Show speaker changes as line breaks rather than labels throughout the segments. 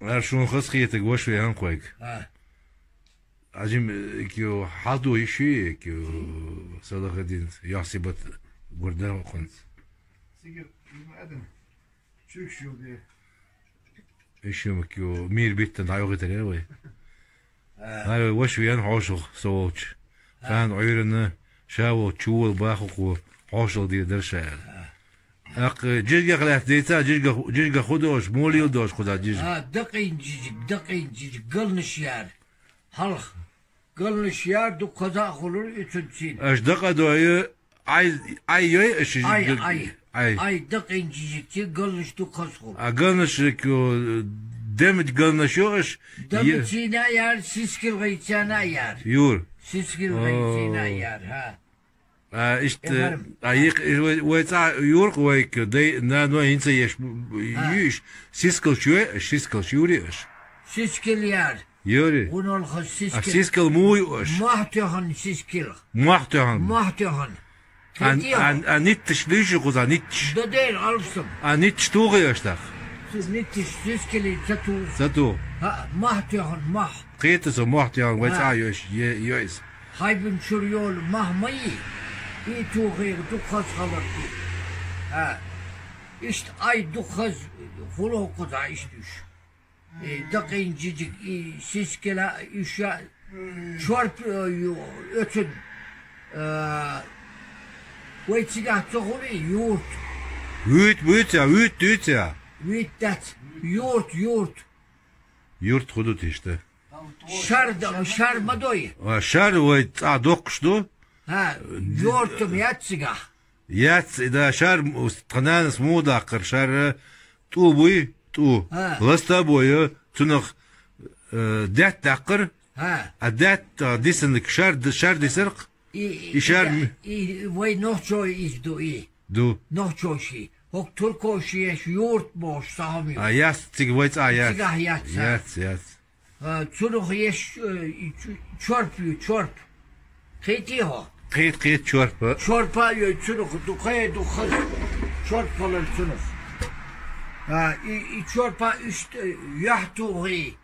ها
شون خسخيتك وش في هنقويك
ها
عجم كيو حاطو يشي كيو صدقة دين يحسبت قردان وخنت
سيجر ادم شو دي
ايش يوم كيو مير بيتن هايوغي تريوي هاي وش في هنحوشغ سووش فان عيرنا شاو تشول باخو حوشغ دي درشا اق جيجا خلاف ديتا جيجا خدوش مولي ودوش خدا جيجا
دقين جيجي قلنا شيار حلق قلنا شيار دو قضاء خلول اتنسين
اش دقا دوي اي اش
اي دقين جيجي قلنش دو قصخو
قلنش كيو دمج قلنش يوش
دمجينا يار سيسكل غيتانا يار
يور
سيسكل غيتانا يار ها
ist ayik weta yurq wek de na no inse yesh yush siskal shuri is
siskal yar
yuri
unol khos
siskal muy is
mahtahan siskal mahtahan
an nit tshlish goza nit
da der alsum
an nit shtuge yashtach
siz nit siskal
zatu
ha mahtahan mah
qet so mahtahan weta yush
haybun shuryol mahmayi İtu gayr dukhaz khalartı. Ha. İşte ay dukhaz fulu kuda iştüş. Dakın cicik siskela işa çorp ötün. Vaytsiga tsohuri yurt.
Wüt ya.
Wüt dat yurt.
Yurt hudut işte.
Şar madoy.
Şar vayt dokştu.
ها يورتم ياتسقا
ياتس إذا شار تقنانس مو داقر شار طوبوي طو غستابوي تنخ دات داقر
ها
الدات ديسنك شار ديسرق إشار
وي نوچوي إزدو
دو
نوچوشي هوك تركوشي يش يورت موش سامي
ياس تيج ويت
ياس تنخ يش چورب خيتي هو
قيت شوربا
شوربا يتسنخ دقيق دخل شوربا للسنخ شوربا يحتوغي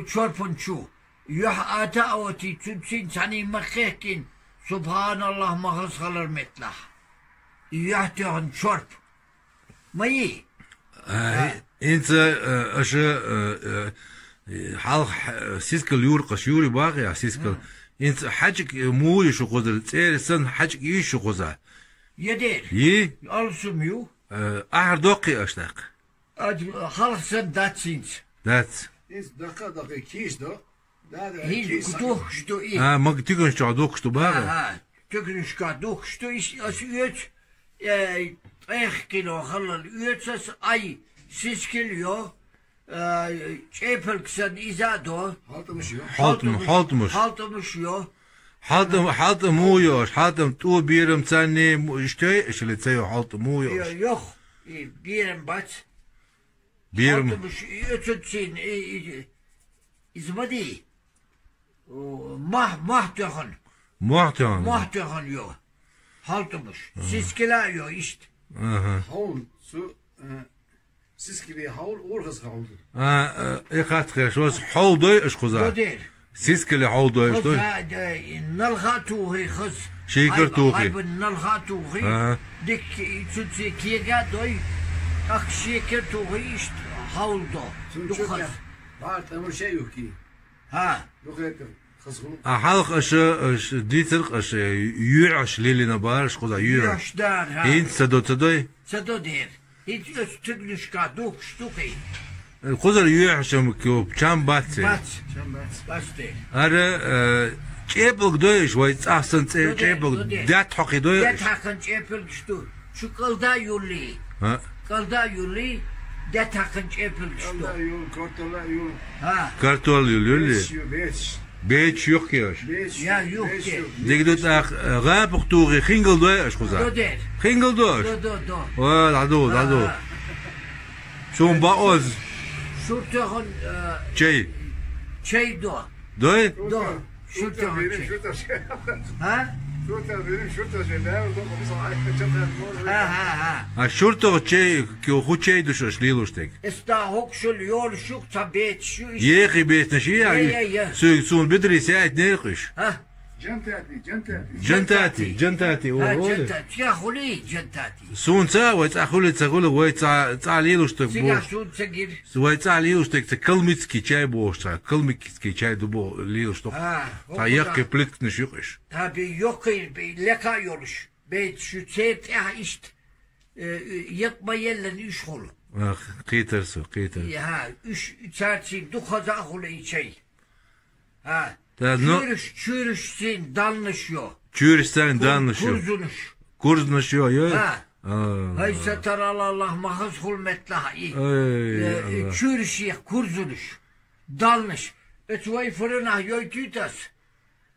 شوربا شو يح آتا أوتي تنسين ساني مخيكين سبحان الله مخص خلر متلح يحتوغن شورب ماي
انت اشا حالق سيسكل يورقش يوري باقي سيسكل انت حاجك موي شو قدر تسن حاجك يشو قزا
يدير ألسم يو
دوقي اشتاق
خلق سن داتسينز
إيش دقة كيش دو
هيز كدوخ شتو إيه
ما تيجون شو دوخ شتو بقى
تيجون شو دوخ شتو إيش أسيوت كيلو خلل يوتس أي سيسكيل يو çepelksen izado haltmış yo
haltım uyuyor haltım tu birim seni işte işle tseyo haltım uyuyor
yok birim bat
birim
haltmış ötütsin izmadi mahtahan yo haltmış siskela yo işte
Siz gibi haul orgas haul.
İkat şos haul doy iş kuza. Siz kili haul doy iş doy.
Nalhatu hi khaz.
Şeker tuği.
Ay nalhatu hi. Dik tutsi kiga doy. Ak şeker tuği iş haul do.
Dukhaz. Bart ama şey yok ki.
Ha.
Yok et.
حلق اش ديترق اش يعش ليلنا بارش خدا يعش
دار ها
انت سدو
دير hiç östüglüşka dokştuki.
Kuzar yuhşam ki çam batse.
Batse.
Ara çepil doyuş vay ahsan çepil dat haqi doyuş.
Dat haqın çepil ştu. Şu qalda yuli.
Ha.
Qalda yuli dat haqın çepil ştu.
Qalda yul, kartola yul.
Ha. Kartol yuli. Beç yok ya.
Ya yok ki.
Degdut غاب قطوغي خنقل دوي اش خزا خنقل دوش دو شون باوز
شو تهون
شي
دو
دوي
شو تهون ها
شرطة benim şurta şeyler orada bir saatte çatar.
Ha.
şurto çey ki o çey düşüş liluştek.
Esta hokşul yol şuk tabet şu iş.
Yeği betne şey ya. Sun bidri saat ne kış.
Ha.
جنتاتي
Ha
o.
centati. Ya huli centati.
Sun sa ve تقول و تا ليلوشتك
Siga
بوش.
sun segir.
و تا ليلوشتك تكلمتسكي çay boş. Kılmikski çay du bo liluştok.
Ha.
Ta yakke plitne şuş.
Tabi yok leka yoluş. Beyt şu çet ya işte. Yatma yerlerini üç holu.
قيترسو قيتر.
Ha üç çarçı dukaza hulu içey. Ha.
Ta no
Çürüşsün danışıyor.
Çüristan danışıyor.
Kurzunuş.
Kurzlaşıyor ya.
Ha. Hay setar Allah mahız hulmetla iyi.
Ey Allah.
Çürüşüyor kurzunuş. Dalmış. Etvay fırına yoytutas.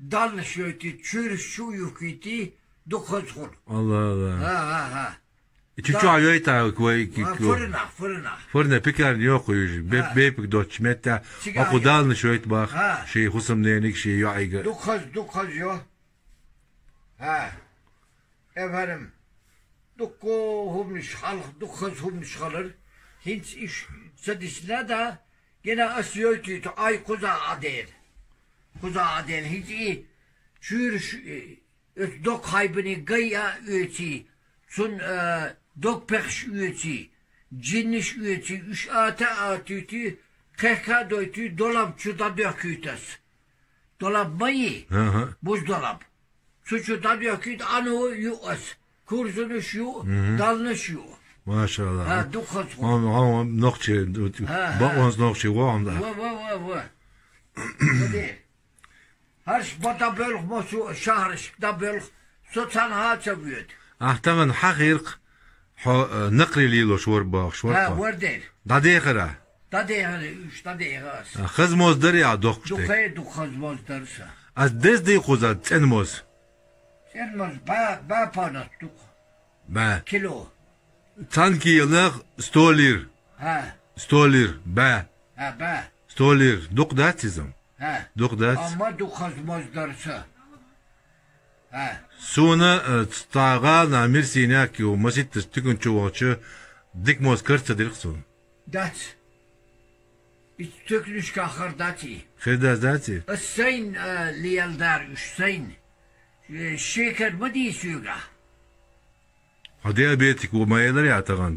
Dalmış yoytu. Çürüş şu yukiti. Dokuz hul.
Allah Allah.
Ha.
Çuçu ayoy ta koy ki.
Fırına.
Fırına pikar yok uyucu. Bepik doç meta. Aku dalmış şöyle bak. Şey husum nenik şey yaygı.
Dokuz yo. Ha. Efendim. Dokuz humniş kalır. Hiç iş sadisine de gene asyoytu. Ay kuza adel. Hiç iyi. Çürüş. Dok haybını gaya üyeti. Sun dok pekş üyeti. Cinniş üyeti. Üç atütü. Kehka doytu. Dolap çuda döküytes. Dolap mayı. Buzdolap. Suçuda döküyt. Anu yuas. Kurzunuş yu. Dalmış yu.
Maşallah.
Ha dokuz.
Ama nokçe. Bak ons nokçe var onda.
Va. Harş bata bölük mosu şahrış da bölük. Sotan ha çabüyet.
Ahtaman حقيق نقري ليلو شور باخ شور
Ha
باخ
var değil.
داديخرا
Da değil. Üç da değil.
خز موز دري ع دوخشتك
Dokuz bozdarsa.
از دز دي خوزا تن موز
Sen moz ba panat duk.
با
Kilo.
تانكي يلنخ ستولير
Ha.
با
Ba.
ستولير دوق داتيزم
Ha.
دوق دات
Ama dokuz bozdarsa. Ha.
سونا تاغا نامير سيناكي ومسيت تستكن چوغچ ديك موز كرت ديرخسون
Dat. İç tökülüş kahır dati.
خير داتي
Hüseyin liyaldar Hüseyin. Şeker mi diyorsun?
ديابيتك وما يقدر يعتقن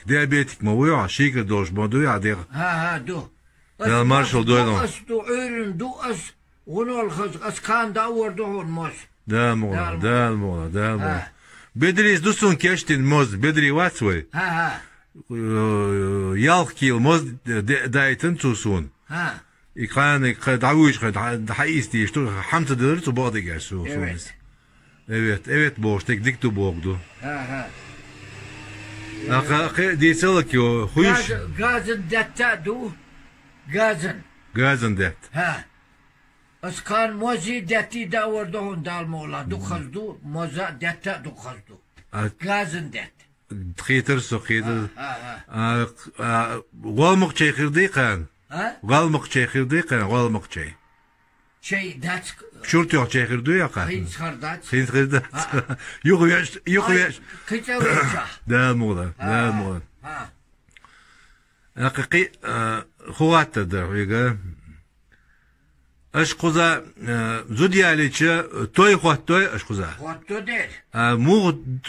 ديابيتك ما ويع شيك دوش ما دو يعديغ
Ha do.
Ya Marshall doydu.
As do öğren do as. Onu al as kan da vurdu olmaz.
دال بدري دوسون كاشتين موز بدري واتسوي
Ha.
يالكيل موز دايتن توسون
Ha.
يقان دعويش حقيستي شتو حمت درت وبعد جالسو Evet boş tek dik tu bogdu.
Ha.
Aqa diselak yo huş
Gazın detta do.
gazın det.
Ha. As kan mozi detti da vurdu on dalmola. Dokuz do. Moza detta dokuz do. Gazın det.
Tkhiter so khiter.
Ha.
Walmuk çekirdi kan.
Ha?
Walmuk çekirdi kan walmuk çek.
Şey dat.
Şurt yok çekirdi ya kan.
Hin çıkardat.
Khiter. Yok yaş.
Kıça vurca.
Da mola.
Ha.
Haqiqi xuatta da yiga. Aşquza zudyaliçi toy xottoy aşquza.
Xotto der.
Mu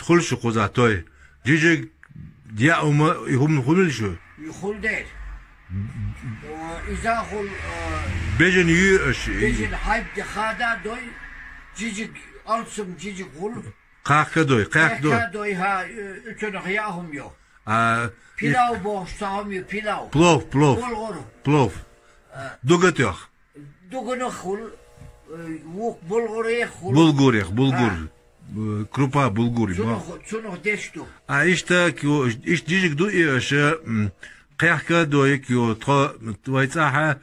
xulş quza toy. Cici ya uma hum xulşu.
Yuhul der. İza hul
Bejin yu
bizim hayb de khada doy cicik alsım cicik hul.
qaqqa doy.
Kahka doy ha üçün xiyahum yok. Pilav boşsam yok pilav.
Plov. Dugat yok.
Dugunu hul. Vuk bulgurye hul.
Bulgur. Krupa bulgur.
Şunu deştu.
İşte ki iş cicik doy aşı qaqqa doy ki o tvaitsaha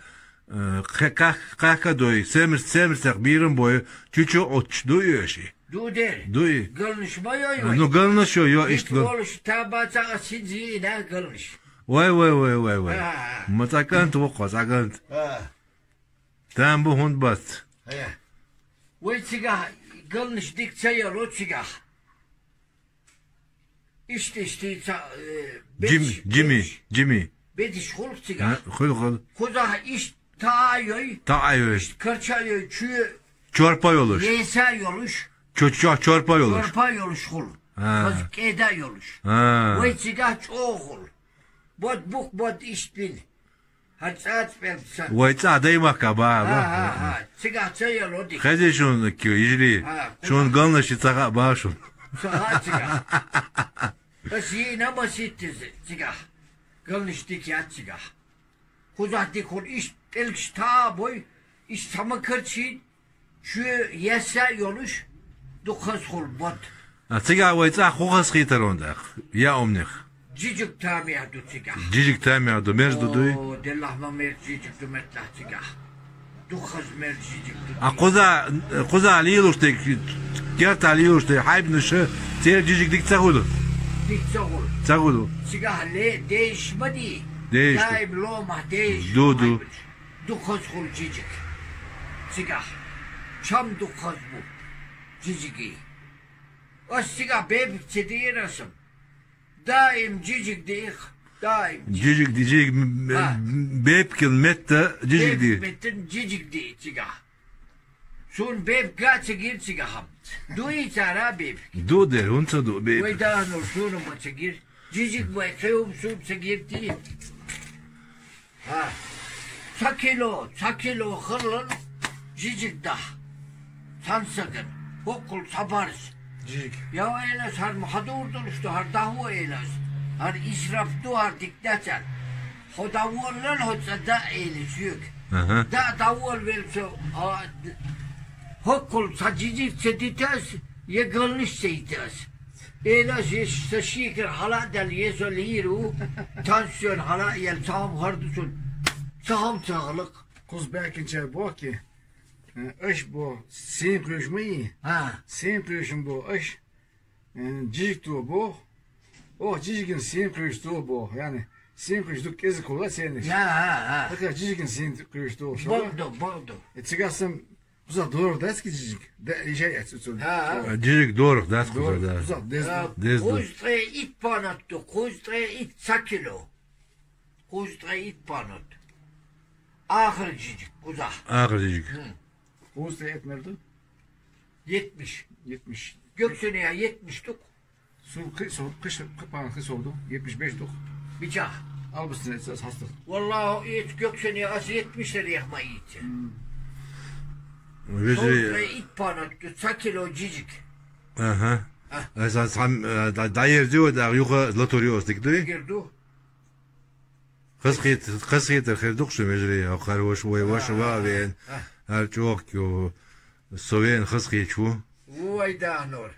qaqqa doy semir saqbirin boy çuçu oç doy aşı.
Du der.
Doy.
Gılnışma yoy.
No galnışıyor yo işte.
Oluş tabaca asinci ne gılnış.
Vay. Matakan توقع ساكنت. تام بو هوند بس.
Vay siga Kılmış dikçe yolu çıkar. İşte
Jimmy.
Bediş hulk çıkar.
Hul.
Kuza iş taayoy. Kırçayoy çü.
Çorpa yoluş.
Yesa yoluş.
Çorpa yoluş.
Çorpa yoluş hul. Kazık eda yoluş. Vay çıkar çoğu hul. Bot iş bil. Haçat belsen.
Vay adayı makaba.
Çıkar yolu dik.
Kaze şun ki icri. Şun ganlaşı taka başun.
Sağa çıkar. Bas yine basittir çıkar. Ganlaşı dik ya çıkar. Kuzak dik hul iş belki ta boy. İş tamı kırçın. Şu yesa yoluş. Dokuz hul bot.
Çıkar vay çıkar hokas khiter onda. Ya omnik.
Cicik tamiyadu çıkar.
Cicik tamiyadu merdu duy.
Oo, delahma mer cicik du metlah çıkar. Dokuz mer cicik du.
Kuza aliyuluştek. Gert aliyuluştek. Hayb nuşu. Ter cicik dik çahudu.
Dik çahudu.
Çahudu.
Çıkar le değişmedi.
Değişti.
Daim loma değiş.
Du.
Dokuz hul cicik. Çıkar. Çam dokuz bu. Ciciki. O çıkar bebikçe değirasım. Daim cicik değil. Daim
Cicik bebkin mette cicik değil.
Bebkin cicik değil çıkar. Son bebk kaçı gir çıkar ham. Du içara bebk.
Du der unsa du bebk.
Vay daha nur şunu maça gir. Cicik vay kıyım süpse gir değil. Çakilo hırlın cicik dah. Sansakın. Okul sabarız.
Cicik.
Ya eyles har mahadurdun işte har dahu eyles. Har israf du har diktator. Hodavurlan hotsa da eyles yük. Da davul verse hokul sacicik seditas ye gılmış seytas. Eyles yeş saşikir hala del yeso liru. Tansiyon hala yel saham hardusun. Saham sağlık.
Kuz belki bu ki. Iş bu. Sen kırışmayı. Sen kırışın bu iş. Cicik tu bu. O cicikin sen kırış tu bu. Yani sen kırış tu kezi kola senin.
Ya.
Bakın cicikin sen kırış tu.
Boldu.
Çıkarsam uzak doğru da eski cicik. Şey etsin.
Cicik doğru da kuza da.
Uzak
dez.
Kuztre it panottu. Kuztre it sakilo. Kuztre it panot. Ahır cicik kuza.
Ahır cicik.
Kuztre et nerede?
70.
70.
Gökseneye 70'tuk.
Kış kapağın kış oldu. 75 dok.
Bıçak.
Al bu sene hasta.
Vallahi hiç gökseneye az 70 lira yakmayı içi. Kuztre it panottu. Sakilo cicik.
Aha. Asa sam dayer diyor da yuka lotorios dikti.
Girdi.
قصيت الخير دقش مجري أخر وش وابين هالجوك يو سوين خسقي شو
ويدا نور